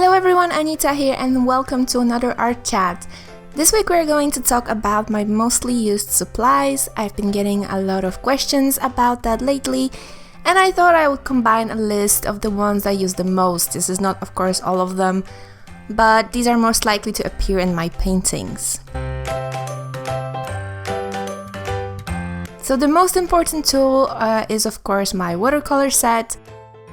Hello everyone, Anita here and welcome to another art chat. This week we're going to talk about my mostly used supplies. I've been getting a lot of questions about that lately and I thought I would combine a list of the ones I use the most. This is not of course all of them, but these are most likely to appear in my paintings. So the most important tool is of course my watercolor set.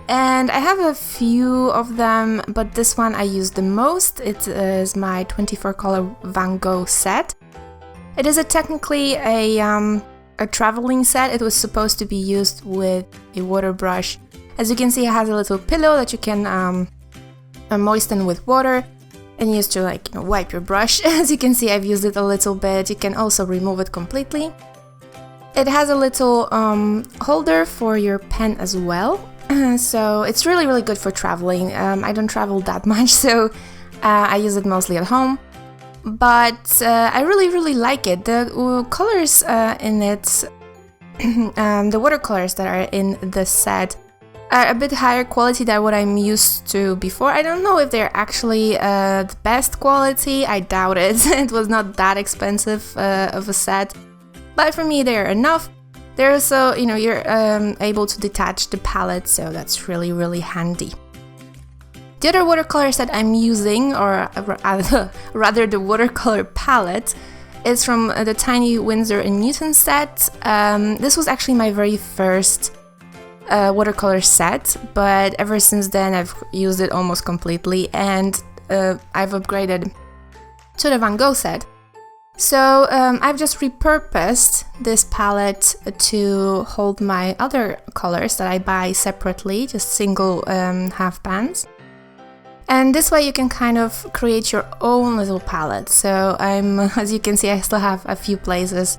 And I have a few of them, but this one I use the most. It is my 24 color Van Gogh set. It is technically a traveling set. It was supposed to be used with a water brush. As you can see, it has a little pillow that you can moisten with water and use to wipe your brush. As you can see, I've used it a little bit. You can also remove it completely. It has a little holder for your pen as well. So it's really good for traveling. I don't travel that much, so I use it mostly at home. But I really like it. The colors in it, the watercolors that are in the set are a bit higher quality than what I'm used to before. I don't know if they're actually the best quality. I doubt it. It was not that expensive of a set. But for me, they're enough. They're also, you're able to detach the palette, so that's really handy. The other watercolors that I'm using, or rather the watercolor palette, is from the tiny Winsor & Newton set. This was actually my very first watercolor set, but ever since then I've used it almost completely, and I've upgraded to the Van Gogh set. So I've just repurposed this palette to hold my other colors that I buy separately, just single half pans. And this way you can kind of create your own little palette. So as you can see, I still have a few places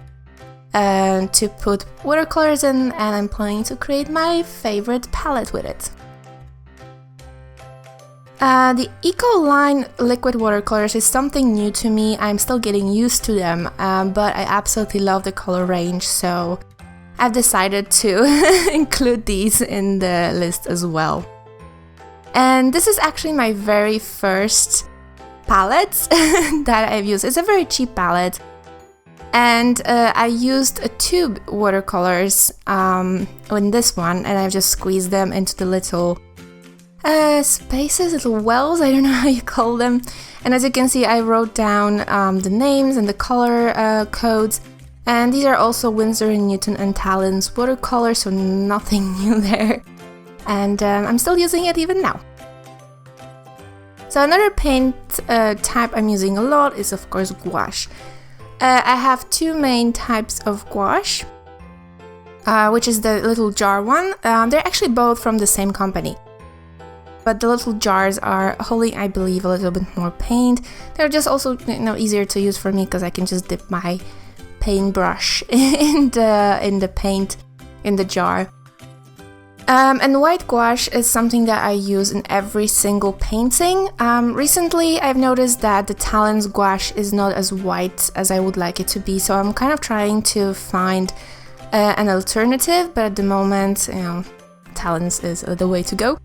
to put watercolors in, and I'm planning to create my favorite palette with it. The Eco line liquid watercolors is something new to me. I'm still getting used to them, but I absolutely love the color range, so I've decided to include these in the list as well. And this is actually my very first palette that I've used. It's a very cheap palette, and I used tube watercolors in this one, and I've just squeezed them into the little spaces, little wells, I don't know how you call them. And as you can see, I wrote down the names and the color codes. And these are also Winsor & Newton and Talon's watercolors, so nothing new there. And I'm still using it even now. So another paint type I'm using a lot is of course gouache. I have two main types of gouache, which is the little jar one. They're actually both from the same company. But the little jars are holding, I believe, a little bit more paint. They're just also, easier to use for me because I can just dip my paintbrush in the paint in the jar. And white gouache is something that I use in every single painting. Recently, I've noticed that the Talon's gouache is not as white as I would like it to be, so I'm kind of trying to find an alternative. But at the moment, Talon's is the way to go.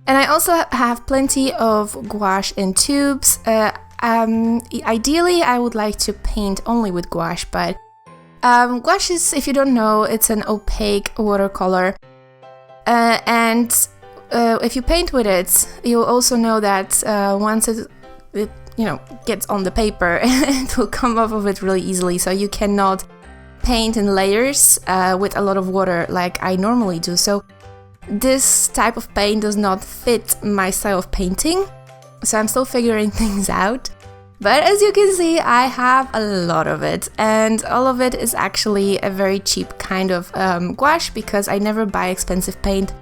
And I also have plenty of gouache in tubes. Ideally, I would like to paint only with gouache, but gouache is, if you don't know, it's an opaque watercolor. And if you paint with it, you'll also know that once it gets on the paper, it will come off of it really easily. So you cannot paint in layers with a lot of water like I normally do. So this type of paint does not fit my style of painting, so I'm still figuring things out. But as you can see, I have a lot of it, and all of it is actually a very cheap kind of gouache, because I never buy expensive paint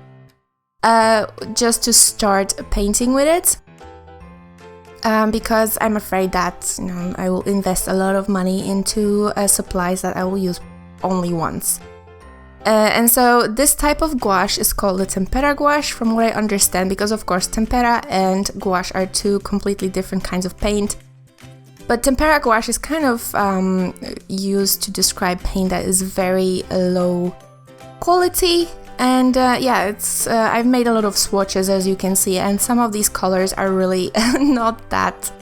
just to start painting with it, because I'm afraid that I will invest a lot of money into supplies that I will use only once. And so this type of gouache is called the tempera gouache, from what I understand, because of course tempera and gouache are two completely different kinds of paint. But tempera gouache is kind of used to describe paint that is very low quality And yeah, I've made a lot of swatches, as you can see, and some of these colors are really not that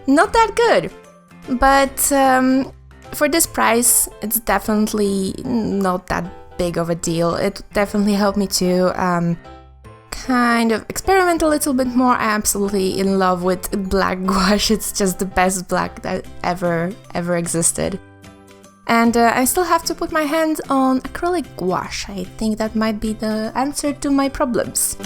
good. But for this price, it's definitely not that big of a deal. It definitely helped me to kind of experiment a little bit more. I'm absolutely in love with black gouache. It's just the best black that ever existed. And I still have to put my hands on acrylic gouache. I think that might be the answer to my problems.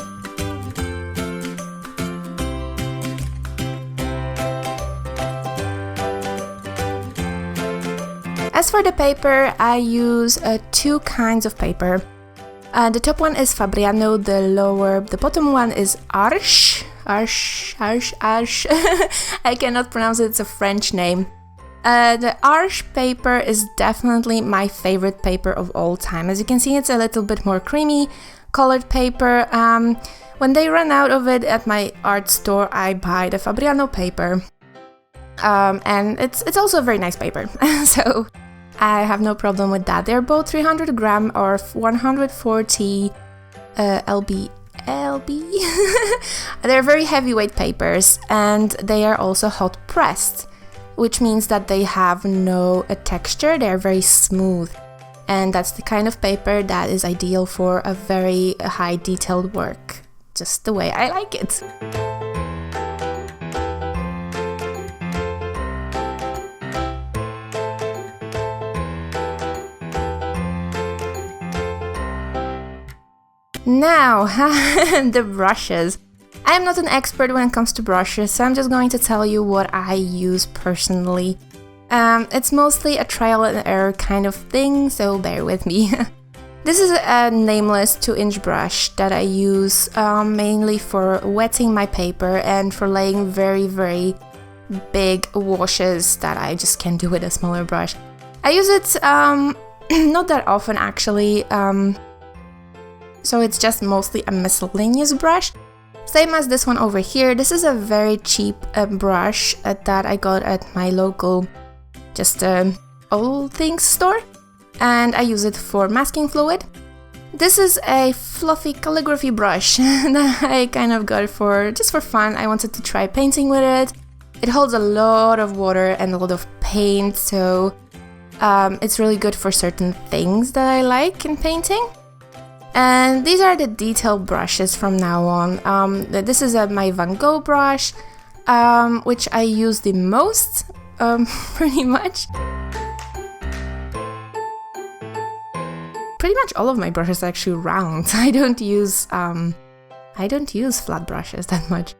As for the paper, I use two kinds of paper. The top one is Fabriano, the bottom one is Arche. I cannot pronounce it, it's a French name. The Arche paper is definitely my favorite paper of all time. As you can see, it's a little bit more creamy colored paper. When they run out of it at my art store, I buy the Fabriano paper. And it's also a very nice paper, so I have no problem with that. They're both 300 gram or 140 lb. They're very heavyweight papers, and they are also hot pressed, which means that they have no texture. They're very smooth, and that's the kind of paper that is ideal for a very high detailed work, just the way I like it. Now, the brushes. I am not an expert when it comes to brushes, so I'm just going to tell you what I use personally. It's mostly a trial and error kind of thing, so bear with me. This is a nameless 2-inch brush that I use mainly for wetting my paper and for laying very, very big washes that I just can't do with a smaller brush. I use it not that often actually, so it's just mostly a miscellaneous brush. Same as this one over here. This is a very cheap brush that I got at my local just all things store, and I use it for masking fluid. This is a fluffy calligraphy brush that I kind of got just for fun. I wanted to try painting with it. It holds a lot of water and a lot of paint, so it's really good for certain things that I like in painting. And these are the detail brushes from now on. This is my Van Gogh brush, which I use the most, pretty much. Pretty much all of my brushes are actually round. I don't use flat brushes that much.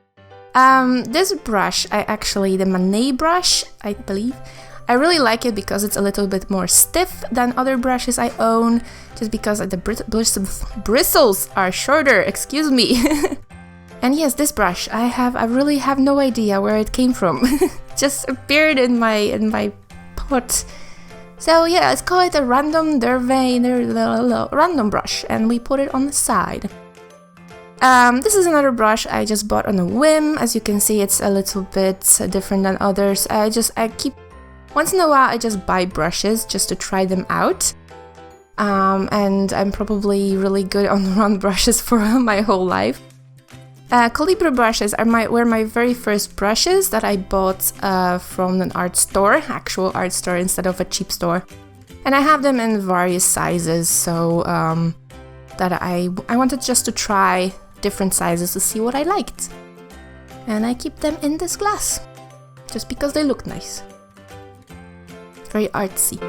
This brush, the Manet brush, I believe. I really like it because it's a little bit more stiff than other brushes I own, just because the bristles are shorter, excuse me. And yes, this brush, I really have no idea where it came from. Just appeared in my pot. So yeah, let's call it a random brush, and we put it on the side. This is another brush I just bought on a whim. As you can see, it's a little bit different than others. Once in a while, I just buy brushes just to try them out. And I'm probably really good on round brushes for my whole life. Calibre brushes were my very first brushes that I bought from an art store, actual art store instead of a cheap store. And I have them in various sizes, so that I wanted just to try different sizes to see what I liked. And I keep them in this glass, just because they look nice. Very artsy.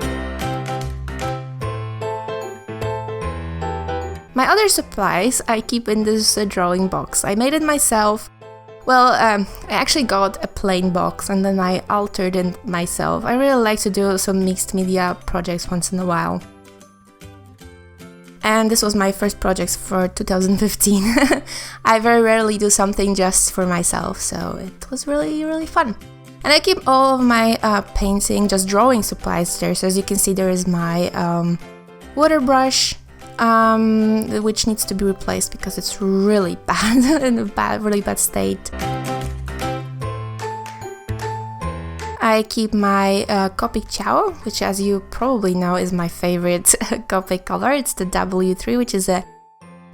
My other supplies I keep in this drawing box. I made it myself. Well, I actually got a plain box and then I altered it myself. I really like to do some mixed media projects once in a while. And this was my first project for 2015. I very rarely do something just for myself, so it was really, really fun. And I keep all of my painting, just drawing supplies there. So as you can see, there is my water brush, which needs to be replaced because it's really bad, in a really bad state. I keep my Copic Ciao, which as you probably know is my favorite Copic color. It's the W3, which is a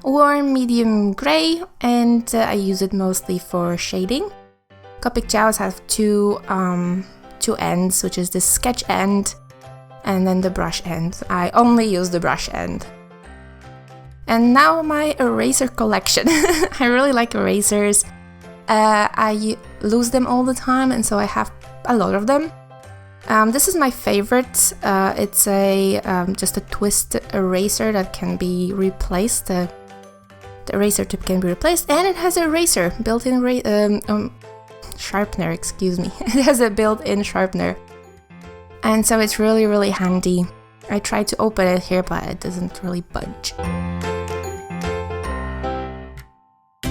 warm medium gray, and I use it mostly for shading. Copic gels have two ends, which is the sketch end and then the brush end. I only use the brush end. And now my eraser collection. I really like erasers. I lose them all the time, and so I have a lot of them. This is my favorite. It's just a twist eraser that can be replaced. The eraser tip can be replaced, and it has a eraser, built-in sharpener, excuse me. It has a built-in sharpener. And so it's really, really handy. I tried to open it here, but it doesn't really budge.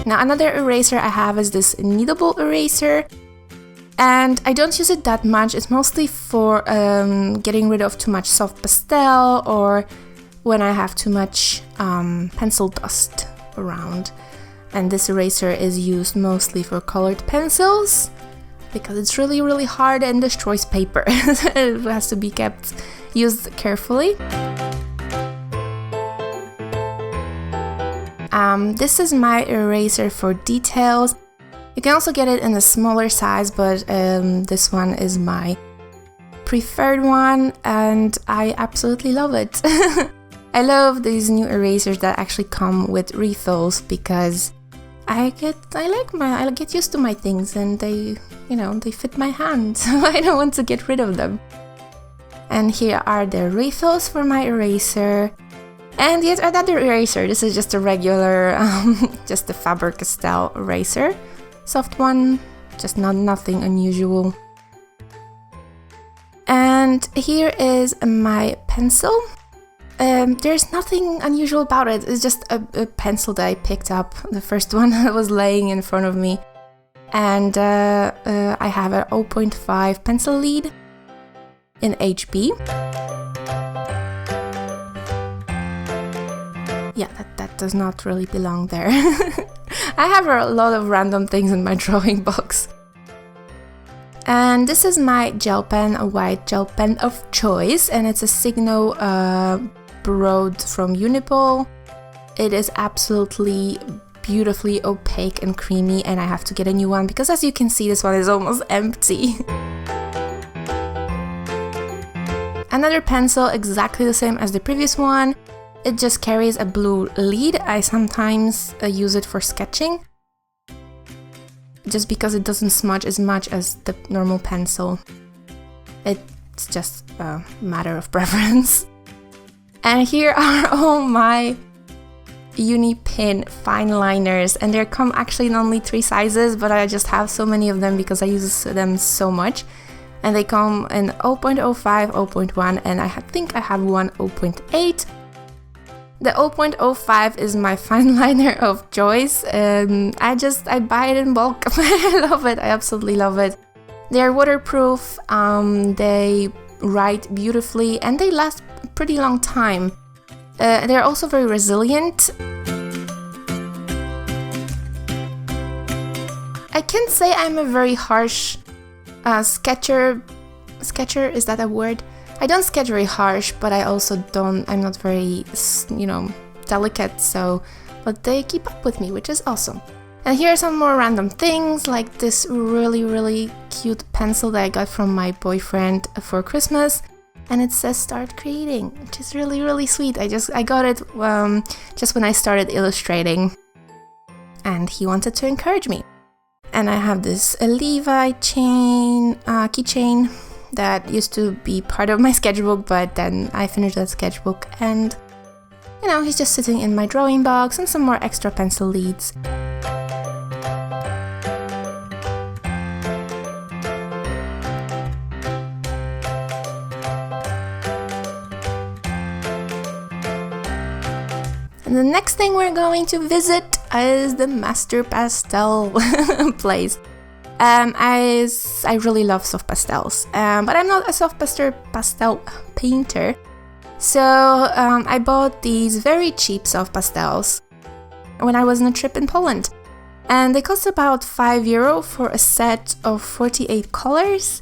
Now another eraser I have is this kneadable eraser, and I don't use it that much. It's mostly for getting rid of too much soft pastel or when I have too much pencil dust around. And this eraser is used mostly for colored pencils because it's really, really hard and destroys paper. It has to be used carefully. This is my eraser for details. You can also get it in a smaller size, but this one is my preferred one, and I absolutely love it. I love these new erasers that actually come with refills because I get used to my things, and they fit my hand, so I don't want to get rid of them. And here are the refills for my eraser. And yet another eraser. This is just a regular, just a Faber-Castell eraser. Soft one, just nothing unusual. And here is my pencil. There's nothing unusual about it. It's just a pencil that I picked up, the first one that was laying in front of me. And I have a 0.5 pencil lead in HB. Yeah, that does not really belong there. I have a lot of random things in my drawing box. And this is my gel pen, a white gel pen of choice, and it's a Signo Broad from Unipol. It is absolutely beautifully opaque and creamy, and I have to get a new one because, as you can see, this one is almost empty. Another pencil exactly the same as the previous one. It just carries a blue lead. I sometimes use it for sketching, just because it doesn't smudge as much as the normal pencil. It's just a matter of preference. And here are all my Unipin fine liners, and they come actually in only 3 sizes, but I just have so many of them because I use them so much. And they come in 0.05, 0.1, and I think I have one 0.8. The 0.05 is my fine liner of choice. I buy it in bulk. I love it. I absolutely love it. They're waterproof, they write beautifully, and they last a pretty long time. They're also very resilient. I can't say I'm a very harsh sketcher. Sketcher, is that a word? I don't sketch very harsh, but I'm not very, delicate, but they keep up with me, which is awesome. And here are some more random things, like this really, really cute pencil that I got from my boyfriend for Christmas, and it says "Start Creating," which is really, really sweet. I got it just when I started illustrating, and he wanted to encourage me. And I have this Levi keychain that used to be part of my sketchbook, but then I finished that sketchbook, and he's just sitting in my drawing box, and some more extra pencil leads. And the next thing we're going to visit is the Master Pastel place. I really love soft pastels, but I'm not a soft pastel painter. So I bought these very cheap soft pastels when I was on a trip in Poland. And they cost about €5 for a set of 48 colors.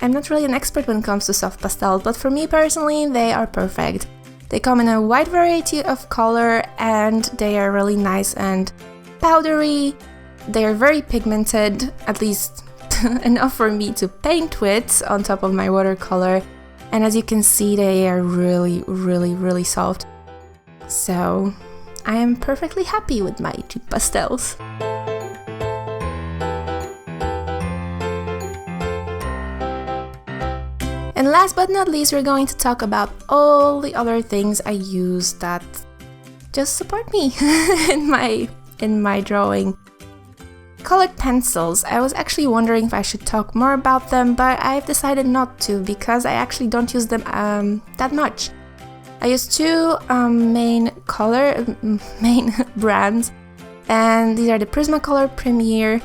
I'm not really an expert when it comes to soft pastels, but for me personally, they are perfect. They come in a wide variety of color and they are really nice and powdery. They are very pigmented, at least enough for me to paint with on top of my watercolor. And as you can see, they are really, really, really soft. So I am perfectly happy with my cheap pastels. And last but not least, we're going to talk about all the other things I use that just support me in my drawing. Colored pencils. I was actually wondering if I should talk more about them, but I've decided not to because I actually don't use them that much. I use two main brands, and these are the Prismacolor Premier,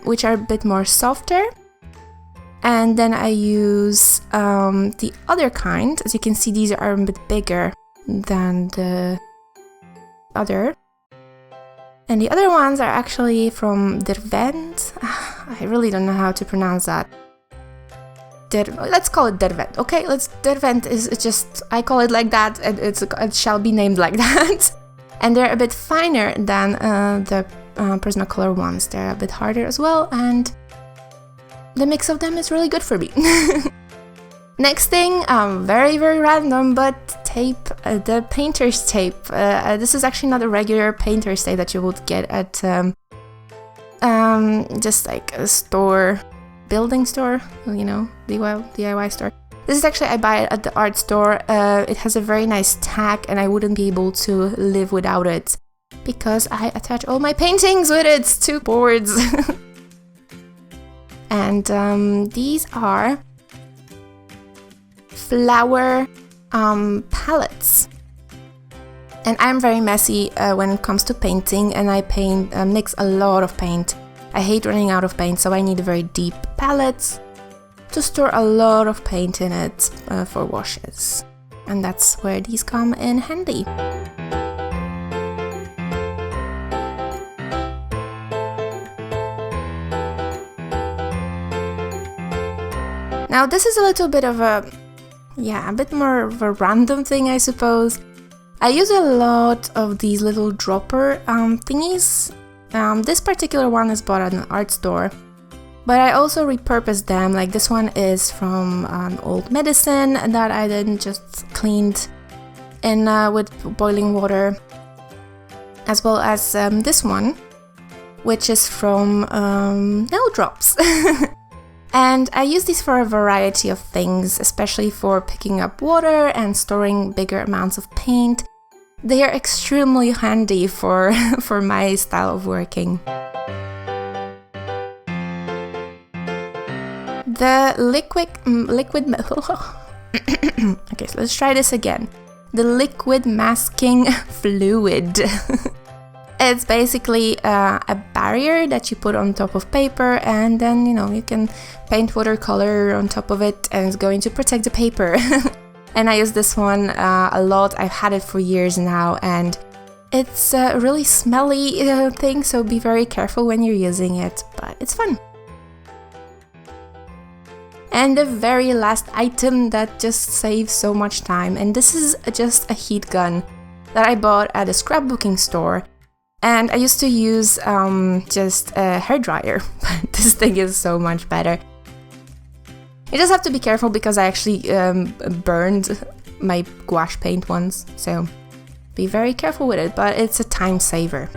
which are a bit more softer. And then I use the other kind. As you can see, these are a bit bigger than the other. And the other ones are actually from Derwent. I really don't know how to pronounce that. Let's call it Derwent, okay? Derwent is just, I call it like that, and it shall be named like that. And they're a bit finer than the Prismacolor ones. They're a bit harder as well, and the mix of them is really good for me. Next thing, very, very random, but tape, the painter's tape. This is actually not a regular painter's tape that you would get at just like a store, building store, you know, DIY store. This is actually, I buy it at the art store. It has a very nice tag and I wouldn't be able to live without it because I attach all my paintings with it to boards. And these are flower palettes. And I'm very messy when it comes to painting, and I mix a lot of paint. I hate running out of paint, so I need very deep palettes to store a lot of paint in it for washes. And that's where these come in handy. Now this is a little bit of a bit more of a random thing, I suppose. I use a lot of these little dropper thingies. This particular one is bought at an art store, but I also repurpose them. Like this one is from an old medicine that I then just cleaned in with boiling water, as well as this one, which is from nail drops. And I use these for a variety of things, especially for picking up water and storing bigger amounts of paint. They are extremely handy for my style of working. The liquid okay, so let's try this again. The liquid masking fluid. It's basically a barrier that you put on top of paper, and then, you know, you can paint watercolor on top of it and it's going to protect the paper. And I use this one a lot. I've had it for years now, and it's a really smelly thing, so be very careful when you're using it, but it's fun. And the very last item that just saves so much time, and this is just a heat gun that I bought at a scrapbooking store. And I used to use just a hairdryer, but this thing is so much better. You just have to be careful because I actually burned my gouache paint once, so be very careful with it, but it's a time saver.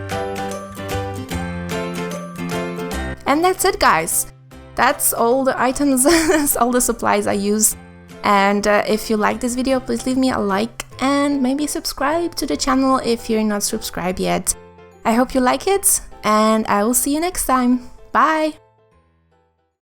And that's it, guys. That's all the items, all the supplies I use. And if you like this video, please leave me a like and maybe subscribe to the channel if you're not subscribed yet. I hope you like it, and I will see you next time. Bye!